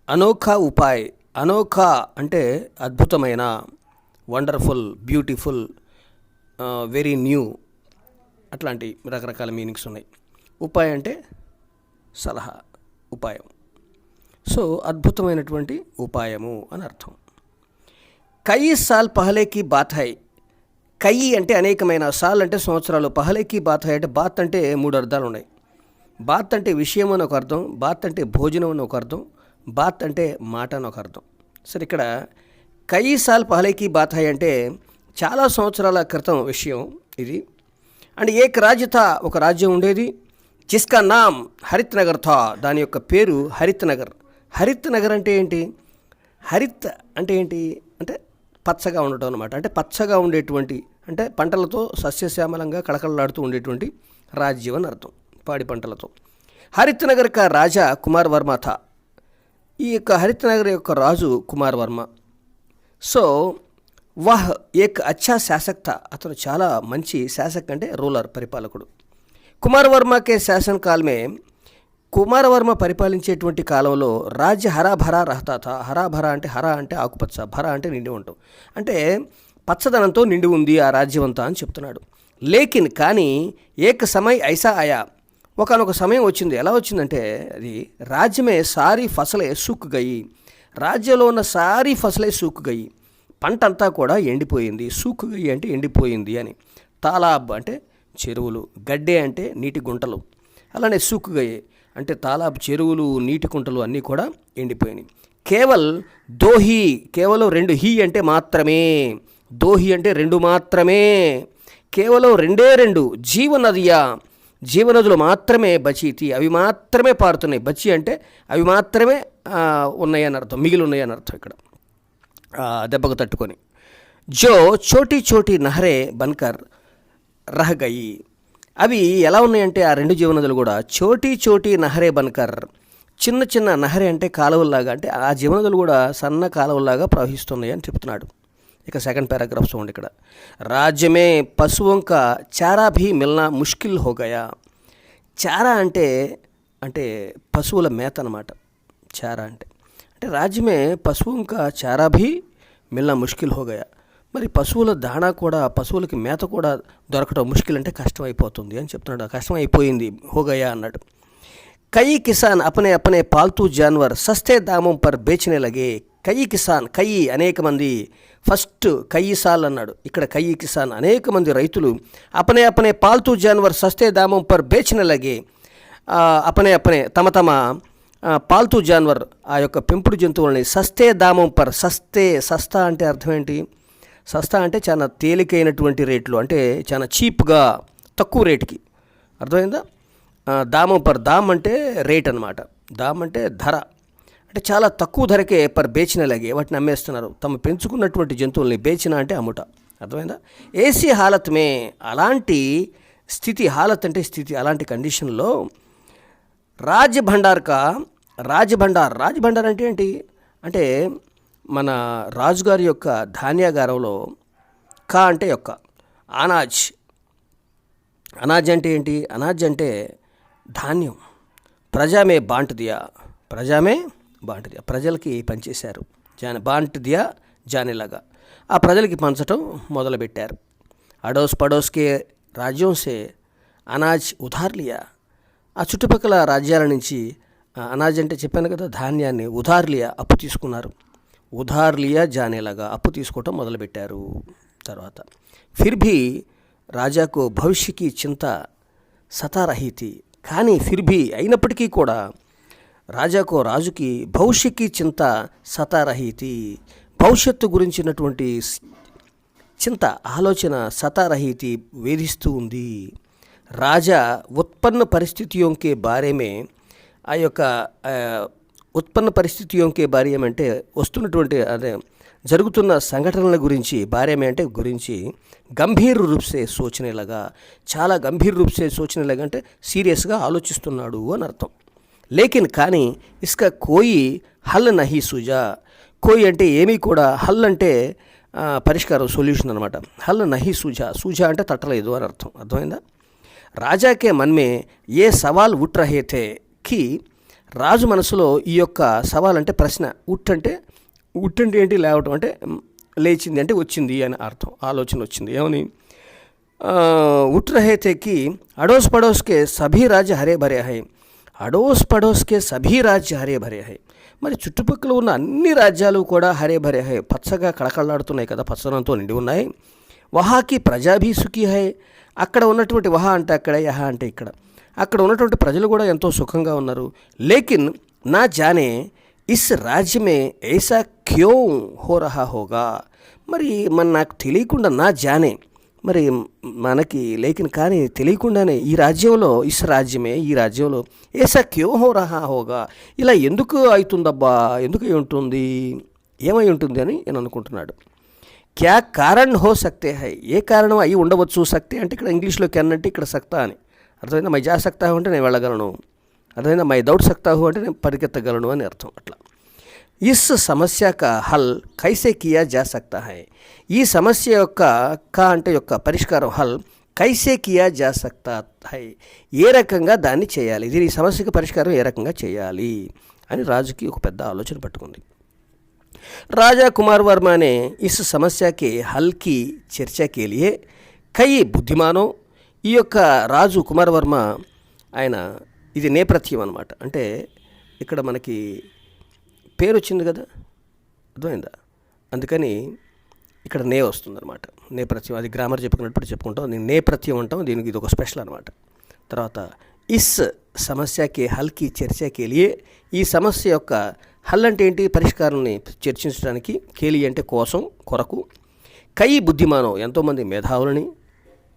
అనోఖా ఉపాయ్. అనోఖా అంటే అద్భుతమైన, wonderful, beautiful, very new, అట్లాంటి రకరకాల మీనింగ్స్ ఉన్నాయి. ఉపాయ్ అంటే సలహా, ఉపాయం. సో అద్భుతమైనటువంటి ఉపాయము అని అర్థం. కయి సాల్ పహలేకి బాత్ హై. కయి అంటే అనేకమైన, సాల్ అంటే సంవత్సరాలు, పహలేకి బాత్ హై అంటే బాత్ అంటే 3 అర్థాలు ఉన్నాయి. బాత్ అంటే విషయం అని ఒక అర్థం, బాత్ అంటే భోజనం అని ఒక అర్థం, బాత్ అంటే మాట అని ఒక అర్థం. సరే, ఇక్కడ కయి సాల్ పహలేకి బాత్ హై అంటే చాలా సంవత్సరాల క్రితం విషయం ఇది. అండ్ ఏక్ రాజ్య థా, ఒక రాజ్యం ఉండేది. జిస్కా నామ్ హరిత్ నగర్ థా, దాని యొక్క పేరు హరిత్ నగర్. హరిత్ నగర్ అంటే ఏంటి? హరిత్ అంటే ఏంటి అంటే పచ్చగా ఉండటం అనమాట. అంటే పచ్చగా ఉండేటువంటి, అంటే పంటలతో సస్యశ్యామలంగా కళకళలాడుతూ ఉండేటువంటి రాజ్యం అని అర్థం, పాడి పంటలతో. హరిత్ నగర్ కా రాజా కుమార్ వర్మ థా. ఈ యొక్క హరిత్ నగర్ యొక్క రాజు కుమార్ వర్మ. సో వహ్ ఏక్ అచ్చా శాసక్ థా, అతను చాలా మంచి శాసక్ అంటే రూలర్, పరిపాలకుడు. కుమార్ వర్మకే శాసన కాలమే, కుమారవర్మ పరిపాలించేటువంటి కాలంలో రాజ్య హరాభరా రహతా థా. హరాభరా అంటే హరా అంటే ఆకుపచ్చ, భరా అంటే నిండి ఉంటాం, అంటే పచ్చదనంతో నిండి ఉంది ఆ రాజ్యం అంతా అని చెప్తున్నాడు. లేకిన్ కానీ ఏక సమయ్ ఐసా ఆయా, ఒకనొక సమయం వచ్చింది. ఎలా వచ్చిందంటే అది రాజ్యమే సారీ ఫసలే సూక్ గయి, రాజ్యంలో ఉన్న సారీ ఫసలే సూక్ గయి, పంట అంతా కూడా ఎండిపోయింది. సూక్ గయి అంటే ఎండిపోయింది అని. తాలాబ్ అంటే చెరువులు, గడ్డే అంటే నీటి గుంటలు, అలానే సూక్ గయి అంటే తాలాబ్ చెరువులు, నీటి కుంటలు అన్నీ కూడా ఎండిపోయినాయి. దోహి, కేవలం 2, హీ అంటే మాత్రమే, దోహి అంటే 2 మాత్రమే, కేవలం 2 జీవనదియా, జీవనదులు మాత్రమే బచీతి, అవి మాత్రమే పారుతున్నాయి. బచి అంటే అవి మాత్రమే ఉన్నాయని అర్థం, మిగిలి ఉన్నాయని అర్థం. ఇక్కడ దెబ్బకు తట్టుకొని. జో చోటీ చోటీ నహరే బన్కర్ రహ గయి, అవి ఎలా ఉన్నాయంటే ఆ 2 జీవనదులు కూడా చోటీ చోటీ నహరే బన్కర్, చిన్న చిన్న నహరే అంటే కాలువల్లాగా, అంటే ఆ జీవనదులు కూడా సన్న కాలువల్లాగా ప్రవహిస్తున్నాయి అని చెప్తున్నాడు. ఇక సెకండ్ పారాగ్రాఫ్ చూడండి. ఇక్కడ రాజ్యమే పశువుంక చారా భీ మిల్నా ముష్కిల్ హో గయా. చారా అంటే అంటే పశువుల మేత అన్నమాట. చారా అంటే అంటే రాజ్యమే పశువుంక చారా భీ మిల్నా ముష్కిల్ హో గయా, మరి పశువుల దాణా కూడా, పశువులకి మేత కూడా దొరకడం ముష్కిల్ అంటే కష్టం అయిపోతుంది అని చెప్తున్నాడు. కష్టం అయిపోయింది, హోగయా అన్నాడు. కయి కిసాన్ అపనే అపనే పాల్తూ జాన్వర్ సస్తే దామం పర్ బేచనే లగే. కయి కిసాన్, కయి అనేక మంది, ఫస్ట్ కయి సాల్ అన్నాడు, ఇక్కడ కయి కిసాన్ అనేక మంది రైతులు, అపనే అపనే పాల్తూ జాన్వర్ సస్తే దామం పర్ బేచనే లగే, అపనే అపనే తమ తమ పాల్తూ జాన్వర్ ఆ యొక్క పెంపుడు జంతువులని సస్తే దామం పర్, సస్తే సస్తా అంటే అర్థం ఏంటి? సస్తా అంటే చాలా తేలికైనటువంటి రేట్లు, అంటే చాలా చీప్గా, తక్కువ రేటుకి, అర్థమైందా? దామం పర్, దామ్ అంటే రేట్ అనమాట, దామ్ అంటే ధర, అంటే చాలా తక్కువ ధరకే పర్ బేచిన లాగే వాటిని అమ్మేస్తున్నారు. తమ పెంచుకున్నటువంటి జంతువుల్ని బేచిన అంటే అమ్ముట, అర్థమైందా? ఏసీ హాలత్ మే, అలాంటి స్థితి, హాలత్ అంటే స్థితి, అలాంటి కండిషన్లో రాజ్భండార్ అంటే ఏంటి అంటే మన రాజుగారి యొక్క ధాన్యాగారంలో, కా అంటే యొక్క, అనాజ్, అనాజ్ అంటే ఏంటి? అనాజ్ అంటే ధాన్యం. ప్రజామే బాంట్ దియా, ప్రజామే బాంట్ దియా, ప్రజలకి పనిచేశారు. బాంట్ దియా జానేలాగా, ఆ ప్రజలకి పంచటం మొదలుపెట్టారు. అడోస్ పడోస్కే రాజ్యంసే అనాజ్ ఉధార్ లియా, ఆ చుట్టుపక్కల రాజ్యాల నుంచి అనాజ్ అంటే చెప్పాను కదా, ధాన్యాన్ని, ఉధార్ లియా అప్పు తీసుకున్నారు. ఉధార్ లియా జానేలాగా అప్పు తీసుకోవటం మొదలుపెట్టారు. తర్వాత ఫిర్ భీ రాజాకు భవిష్యకి చింత సతా రహీ థీ, కానీ ఫిర్ భీ అయినప్పటికీ కూడా రాజుకి భవిష్యకి చింత సతా రహీ థీ, భవిష్యత్తు గురించినటువంటి చింత, ఆలోచన సతా రహీ థీ వేధిస్తూ ఉంది. రాజా ఉత్పన్న పరిస్థితియోంకే బారేమే, ఆ యొక్క ఉత్పన్న పరిస్థితియోంకే బార్యం అంటే వస్తున్నటువంటి, అదే జరుగుతున్న సంఘటనల గురించి, బారేమే అంటే గురించి, గంభీర్ రూప్సే సోచనేలాగా, చాలా గంభీర్ రూప్సే సోచనేలాగా అంటే సీరియస్గా ఆలోచిస్తున్నాడు అని అర్థం. లేకిన్ కానీ ఇస్కా కోయి హల్ నహీ సూజా, కోయి అంటే ఏమీ కూడా, హల్ అంటే పరిష్కారం, సొల్యూషన్ అనమాట. హల్ నహీ సూజా, సూజా అంటే తట్టలేదు అని అర్థం, అర్థమైందా? రాజాకే మన్మే ఏ సవాల్ ఉట్ రహే థే కి రాజు మనసులో ఈ యొక్క సవాల్ అంటే ప్రశ్న, ఉట్ అంటే ఏంటి, లేవటం అంటే లేచింది అంటే వచ్చింది అని అర్థం, ఆలోచన వచ్చింది. ఏమని, उठ रहे थे कि अड़ोस पड़ोस के सभी राज्य हरे भरे हैं, అడోస్ పడోస్కే సభీ రాజ్య హరే భరే హై. మరి చుట్టుపక్కల ఉన్న అన్ని రాజ్యాలు కూడా హరే భరే హై, పచ్చగా కళకళలాడుతున్నాయి కదా, పచ్చదనంతో నిండి ఉన్నాయి. వహాకి ప్రజాభీ సుఖీ హై, అక్కడ ఉన్నటువంటి వహా అంటే అక్కడ, యహ అంటే ఇక్కడ, అక్కడ ఉన్నటువంటి ప్రజలు కూడా ఎంతో సుఖంగా ఉన్నారు. లేకిన్ నా జానే ఇస్ రాజ్య మే ఐసా క్యో హో రహా హోగా, మరి నాకు తెలియకుండా, నా జానే మరి మనకి లేకిన్ కానీ తెలియకుండానే ఈ రాజ్యంలో, ఇస్ రాజ్యమే ఈ రాజ్యంలో, ఏసా క్యో హో రహా హోగా, ఇలా ఎందుకు అవుతుందబ్బా, ఎందుకు ఉంటుంది, ఏమై ఉంటుంది అని నేను అనుకుంటున్నాడు. క్యా కారణ్ హో సక్తే హై, ఏ కారణం అయి ఉండవచ్చు. సక్తే అంటే ఇక్కడ ఇంగ్లీష్లో కెన్ అంటే ఇక్కడ సక్తా అని అర్థమైందా. మై జా సక్తా హు అంటే నేను వెళ్ళగలను, అర్థమైందా. మై దౌడ్ సక్తా హు అంటే నేను పరిగెత్తగలను అని అర్థం. అట్లా ఇస్ సమస్య కా హల్ కైసే కియా జా సక్తా హై, ఈ సమస్య యొక్క అంటే యొక్క పరిష్కారం హల్ కైసే కియా జా సక్తా హై, ఏ రకంగా దాన్ని చేయాలి, దీని సమస్యకు పరిష్కారం ఏ రకంగా చేయాలి అని రాజుకి ఒక పెద్ద ఆలోచన పట్టుకుంది. రాజా కుమార్ వర్మ ने इस समस्या के हल की चर्चा के लिए कई బుద్ధిమానో, ఈ యొక్క రాజు కుమార్ వర్మ ఆయన, ఇది నేపథ్యం అనమాట. అంటే ఇక్కడ మనకి పేరు వచ్చింది కదా, అర్థమైందా, అందుకని ఇక్కడ నే వస్తుందన్నమాట. నేపథ్యం, అది గ్రామర్ చెప్పుకున్నప్పుడు చెప్పుకుంటాం, దీన్ని నేపథ్యం అంటాం, దీనికి ఇది ఒక స్పెషల్ అనమాట. తర్వాత ఇస్ సమస్యకి హల్కి చర్చకి లియే, ఈ సమస్య యొక్క హల్ అంటే ఏంటి, పరిష్కారాన్ని చర్చించడానికి, కేలి అంటే కోసం, కొరకు, కై బుద్ధిమానం ఎంతోమంది మేధావులని,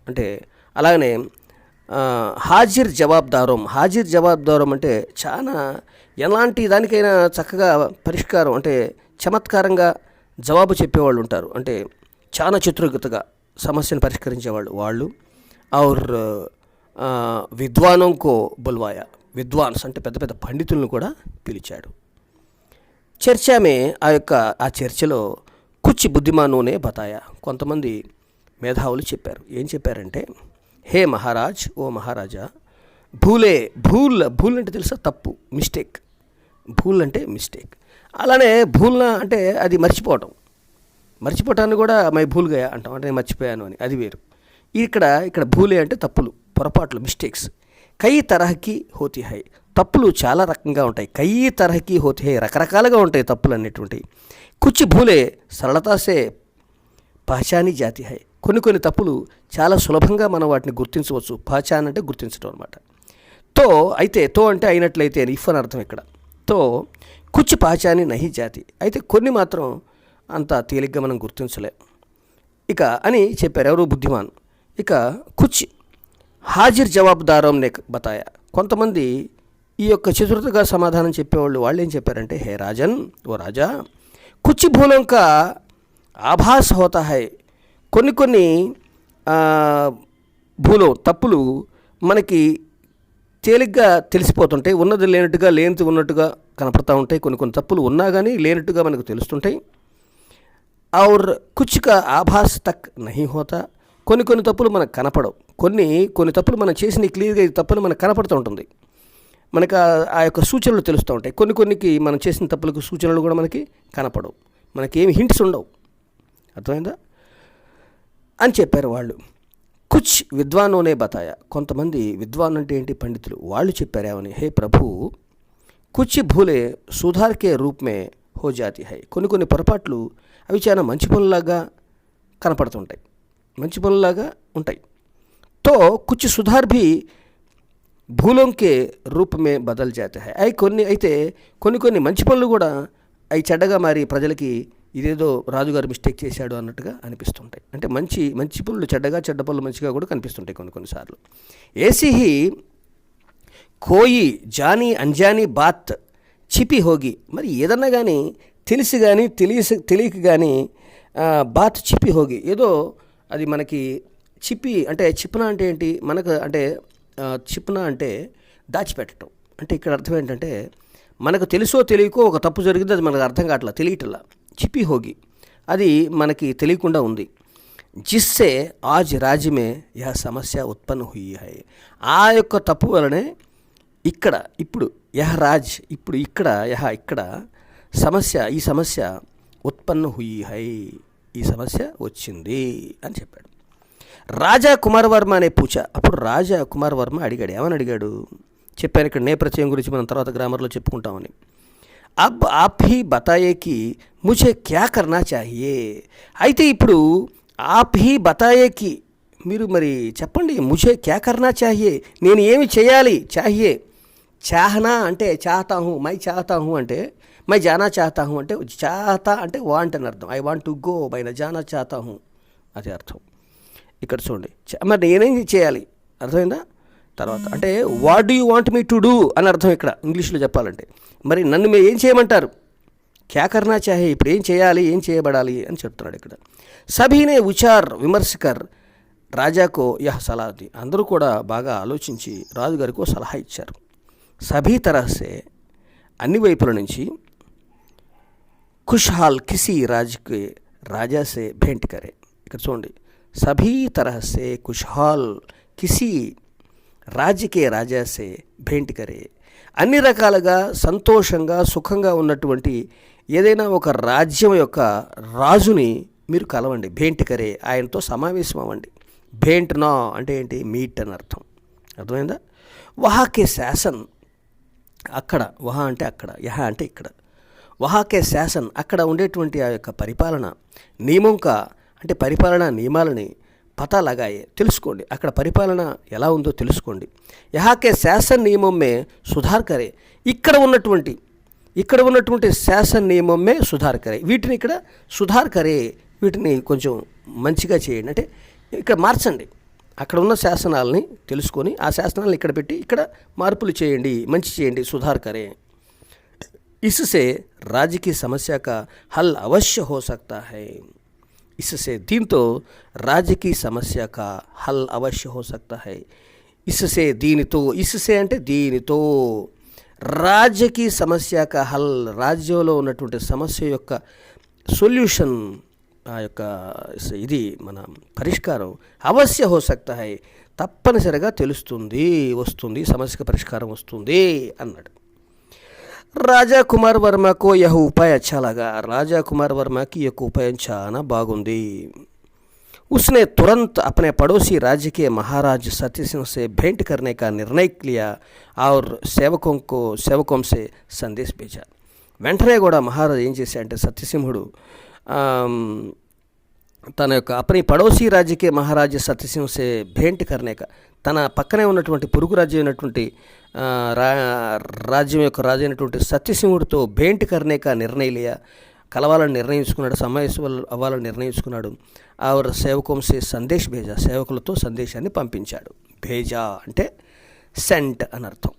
అంటే అలాగనే హాజిర్ జవాబ్దారం, హాజిర్ జవాబ్దారం అంటే చాలా ఎలాంటి దానికైనా చక్కగా పరిష్కారం అంటే చమత్కారంగా జవాబు చెప్పేవాళ్ళు ఉంటారు, అంటే చాలా చతురగతగా సమస్యను పరిష్కరించేవాళ్ళు వాళ్ళు. ఔర్ విద్వానంకో బుల్వాయా, విద్వాన్స్ అంటే పెద్ద పెద్ద పండితులను కూడా పిలిచాడు. చర్చమే ఆ చర్చలో కుచ్ బుద్ధిమానోనే బతాయా, కొంతమంది మేధావులు చెప్పారు. ఏం చెప్పారంటే, హే మహారాజ్, ఓ మహారాజా, భూల్ అంటే తెలుసా, తప్పు, మిస్టేక్, భూల్ అంటే మిస్టేక్. అలానే భూల్న అంటే అది మర్చిపోవటాన్ని కూడా మై భూల్ గయా అంటాం, అంటే నేను మర్చిపోయాను అని, అది వేరు. ఇక్కడ భూలే అంటే తప్పులు, పొరపాట్లు, మిస్టేక్స్. కై తరహకి హోతీ హై, తప్పులు చాలా రకంగా ఉంటాయి. కై తరహకి హోతీ హై, రకరకాలుగా ఉంటాయి తప్పులు అనేటువంటివి. కుచ్ భూలే సరళతాసే పహచానీ జాతి హై, కొన్ని తప్పులు చాలా సులభంగా మనం వాటిని గుర్తించవచ్చు. పహచాన్ అంటే గుర్తించడం అనమాట. అయితే అంటే అయినట్లయితే అని, ఇఫ్ అని అర్థం ఇక్కడ. కుచ్ పహచాని నహి జాతి, అయితే కొన్ని మాత్రం అంత తేలిగ్గా మనం గుర్తించలేం ఇక అని చెప్పారు ఎవరు, బుద్ధిమాన్. ఇక కుచ్ హాజిర్ జవాబుదారం నే బతాయా, కొంతమంది ఈ యొక్క చతురతగా సమాధానం చెప్పేవాళ్ళు, వాళ్ళు ఏం చెప్పారంటే, హే రాజన్, ఓ రాజా, కుచ్ భూలం కా ఆభాస్ హోతా హై, కొన్ని భూలం తప్పులు మనకి తేలిగ్గా తెలిసిపోతుంటాయి, ఉన్నది లేనట్టుగా, లేనిది ఉన్నట్టుగా కనపడతా ఉంటాయి. కొన్ని తప్పులు ఉన్నా కానీ లేనట్టుగా మనకు తెలుస్తుంటాయి. ఔర్ కుచ్ కా ఆభాస్ తక్ నహీ హోతా, కొన్ని తప్పులు మనకు కనపడవు. కొన్ని తప్పులు మనం చేసిన క్లియర్గా ఈ తప్పులు మనకు కనపడుతూ ఉంటుంది, మనకు ఆ యొక్క సూచనలు తెలుస్తూ ఉంటాయి. కొన్నికి మనం చేసిన తప్పులకు సూచనలు కూడా మనకి కనపడవు, మనకేమి హింట్స్ ఉండవు, అర్థమైందా అని చెప్పారు వాళ్ళు. కుచ్ విద్వానోనే బతాయా, కొంతమంది విద్వాన్ అంటే ఏంటి, పండితులు, వాళ్ళు చెప్పారేమని, హే ప్రభు, కుచ్ భూలే సుధార్కే రూపమే హో జాతి హై, కొన్ని పొరపాట్లు అవి చాలా మంచి పనులాగా కనపడుతుంటాయి, మంచి పనులాగా ఉంటాయి. కుచ్ సుధార్ భీ భూలోంకే రూపమే బదల్ జాతే హై, అయితే కొన్ని మంచి పనులు కూడా అవి చెడ్డగా మారి ప్రజలకి ఇదేదో రాజుగారు మిస్టేక్ చేశాడు అన్నట్టుగా అనిపిస్తుంటాయి. అంటే మంచి పనులు చెడ్డగా, చెడ్డ పనులు మంచిగా కూడా కనిపిస్తుంటాయి కొన్నిసార్లు. ఏసీ హీ కోయి జానీ అంజానీ బాత్ చిపి హోగి, మరి ఏదన్నా కానీ తెలిసి కానీ తెలియక కానీ బాత్ చిపి హోగి, ఏదో అది మనకి చిప్న అంటే ఏంటి, మనకు అంటే చిప్న అంటే దాచిపెట్టడం. అంటే ఇక్కడ అర్థం ఏంటంటే, మనకు తెలుసో తెలియకో ఒక తప్పు జరిగింది, అది మనకు అర్థం కావట్లా, తెలియటలా, చిపి హోగి, అది మనకి తెలియకుండా ఉంది. జిస్సే ఆజ్ రాజ్యమే యహ సమస్య ఉత్పన్న హుయి హై, ఆ యొక్క తప్పు వలనే ఇక్కడ ఇప్పుడు యహ రాజ్ ఇప్పుడు ఇక్కడ యహ ఇక్కడ సమస్య ఈ సమస్య ఉత్పన్న హుయి హై ఈ సమస్య వచ్చింది అని చెప్పాడు. రాజా కుమార్ వర్మ అనే పూచ అప్పుడు రాజా కుమార్ వర్మ అడిగాడు. ఏమని అడిగాడు చెప్పాను. ఇక్కడ నేపథ్యం గురించి మనం తర్వాత గ్రామర్లో చెప్పుకుంటామని. అబ్ ఆప్ హీ బతాయేకి ముझे క్యా కర్నా చాహియే. అయితే ఇప్పుడు ఆప్ హీ బతాయేకి మీరు మరి చెప్పండి. ముझे క్యా కర్నా చాహియే నేను ఏమి చేయాలి. చాహియే చాహనా అంటే చాహతా హూ, మై చాహతా హూ అంటే మై జానా చాహతా హూ అంటే చాహతా అంటే వాంట్ అని అర్థం. ఐ వాంట్ టు గో మై జానా చాహతా హూ అది అర్థం. ఇక్కడ చూడండి మరి నేనేం చేయాలి అర్థమైందా. తర్వాత అంటే what do you want me to do అని అర్థం ఇక్కడ ఇంగ్లీష్లో చెప్పాలంటే. మరి నన్ను మీరు ఏం చేయమంటారు. క్యా కర్నా చాహే ఇప్పుడు ఏం చేయాలి ఏం చేయబడాలి అని చెప్తున్నాడు ఇక్కడ. సభీనే విచార్ విమర్శకర్ రాజాకో యహ్ సలహా ది. అందరూ కూడా బాగా ఆలోచించి రాజుగారికి సలహా ఇచ్చారు. సభీ తరహసే అన్ని వైపుల నుంచి ఖుష్హాల్ కిసి రాజ్కి రాజాసే భేంట్ కరే. ఇక్కడ చూడండి సభీ తరహసే ఖుష్హాల్ కిసి రాజ్యకే రాజాసే భేంట్ కరే. అన్ని రకాలుగా సంతోషంగా సుఖంగా ఉన్నటువంటి ఏదైనా ఒక రాజ్యం యొక్క రాజుని మీరు కలవండి. భేంట్ కరే ఆయనతో సమావేశం అవ్వండి. భేంట్ నా అంటే ఏంటి మీట్ అని అర్థం. అర్థమైందా. వహాకే శాసన్ అక్కడ వహా అంటే అక్కడ యహ అంటే ఇక్కడ. వహాకే శాసన్ అక్కడ ఉండేటువంటి ఆ యొక్క పరిపాలన నియమంక అంటే పరిపాలనా నియమాలని పతా లగాయే తెలుసుకోండి. అక్కడ పరిపాలన ఎలా ఉందో తెలుసుకోండి. యహాకే శాసన్ నియమమే సుధార్ కరే ఇక్కడ ఉన్నటువంటి శాసన నియమమే సుధార్ కరే వీటిని ఇక్కడ సుధార్ కరే వీటిని కొంచెం మంచిగా చేయండి అంటే ఇక్కడ మార్చండి. అక్కడ ఉన్న శాసనాలని తెలుసుకొని ఆ శాసనాలను ఇక్కడ పెట్టి ఇక్కడ మార్పులు చేయండి మంచి చేయండి సుధార్ కరే. इससे राज्य की समस्या का हल अवश्य हो सकता है. इससे దీంతో राज्य की समस्या का हल अवश्य हो सकता है. इससे దీనితో इससे అంటే దీనితో రాజ్యకి సమస్య కా హల్ రాజ్యంలో ఉన్నటువంటి సమస్య యొక్క సొల్యూషన్ ఆ యొక్క ఇది మన పరిష్కారం అవశ్య హో సక్తా హై తప్పనిసరిగా తెలుస్తుంది వస్తుంది సమస్యకు పరిష్కారం వస్తుంది అన్నాడు. రాజా కుమార్ వర్మకు యహ ఉపాయ అచ్చా లగా. రాజా కుమార్ వర్మకి యొక్క ఉపాయం చాలా బాగుంది. उसने तुरंत अपने पड़ोसी राज्य के महाराज सत्य सिंह से भेंट करने का निर्णय लिया और సేవకం से సందేశ్ भेजा. వెంటనే కూడా మహారాజు ఏం చేశాడంటే సత్యసింహుడు తన యొక్క అపని పడోసీ రాజ్యకే మహారాజా సత్యసింహ సే భేంట్ కర్నేక తన పక్కనే ఉన్నటువంటి పొరుగు రాజ్యం అయినటువంటి రాజ్యం యొక్క రాజు అయినటువంటి సత్యసింహుడితో భేంట్ కర్నేక నిర్ణయలియా కలవాలని నిర్ణయించుకున్నాడు. సమావేశం అవ్వాలని నిర్ణయించుకున్నాడు. ఆవిడ సేవకం సే సందేశ్ భేజా సేవకులతో సందేశాన్ని పంపించాడు. భేజా అంటే సెంట్ అని అర్థం.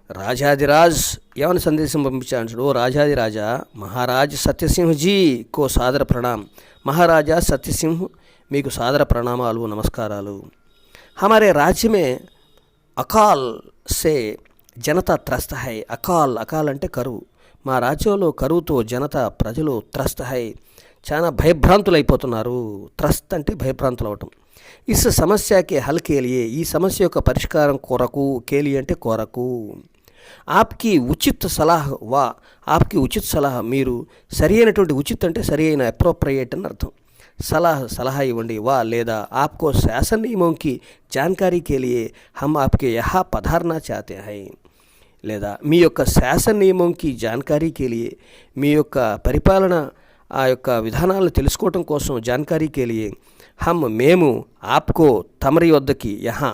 రాజాదిరాజ్ ఏమని సందేశం పంపించాడు. ఓ రాజాదిరాజా మహారాజ్ సత్యసింహజీ కో సాదర ప్రణామ్. మహారాజా సత్యసింహ్ మీకు సాదర ప్రణామాలు నమస్కారాలు. హమారే రాజ్య మే అకాల్ సే జనతా త్రస్త హై. అకాల్ అంటే కరువు. మా రాజ్యంలో కరువుతో జనత ప్రజలు త్రస్త హై చాలా భయభ్రాంతులైపోతున్నారు. త్రస్త అంటే భయభ్రాంతులు అవటం. ఇస్ సమస్యకి హల్ కేలియే ఈ సమస్య యొక్క పరిష్కారం కొరకు కేలి అంటే కొరకు ఆప్కి ఉచిత్ సలహా వా ఆప్కి ఉచిత్ సలహా మీరు సరి అయినటువంటి ఉచిత్ అంటే సరి అయిన అప్రోప్రియేట్ అని అర్థం. సలహా ఇవ్వండి వా లేదా ఆప్కో శాసన నియమంకి జాన్కారీ కేలియే హమ్ ఆప్కే యహా పధార్నా చాతే హై లేదా మీ యొక్క శాసన నియమంకి జాన్కారీ కేలియే మీ యొక్క పరిపాలన ఆ యొక్క విధానాలను తెలుసుకోవటం కోసం జాన్కారీ కేలియే హమ్ మేము ఆప్కో తమరి వద్దకి యహా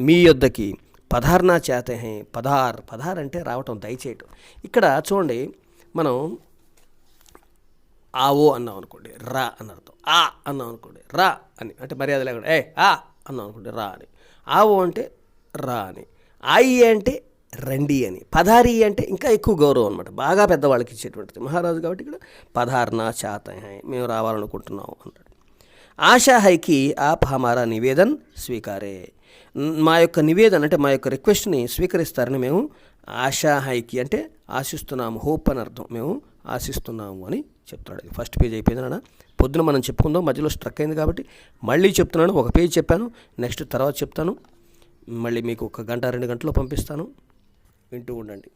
మీ యొద్దకి పధార్నా చేతే హై. పధార్ అంటే రావటం దయచేయటం. ఇక్కడ చూడండి మనం ఆవో అన్నాం అనుకోండి రా అని అర్థం. ఆ అన్నాం అనుకోండి రా అని అంటే మర్యాద లేకుండా ఆ అన్నాం అనుకోండి రా అని. ఆవో అంటే రా అని. ఆయి అంటే రండి అని. పధారి అంటే ఇంకా ఎక్కువ గౌరవం అనమాట. బాగా పెద్దవాళ్ళకి ఇచ్చేటువంటిది. మహారాజు కాబట్టి ఇక్కడ పధార్నా చేతే హై మేము రావాలనుకుంటున్నాం అన్నాడు. ఆశా హైకి ఆప్ హమారా నివేదన్ స్వీకారే మా యొక్క నివేదన అంటే మా యొక్క రిక్వెస్ట్ని స్వీకరిస్తారని మేము ఆశా హైకి అంటే ఆశిస్తున్నాము హోప్ అని అర్థం. మేము ఆశిస్తున్నాము అని చెప్తున్నాడు. ఫస్ట్ పేజ్ అయిపోయింది నాన్న. పొద్దున మనం చెప్పుకుందాం మధ్యలో స్ట్రక్ అయింది కాబట్టి మళ్ళీ చెప్తున్నాను. ఒక పేజ్ చెప్పాను నెక్స్ట్ తర్వాత చెప్తాను. మళ్ళీ మీకు 1 గంట 2 గంటల్లో పంపిస్తాను, వింటూ ఉండండి.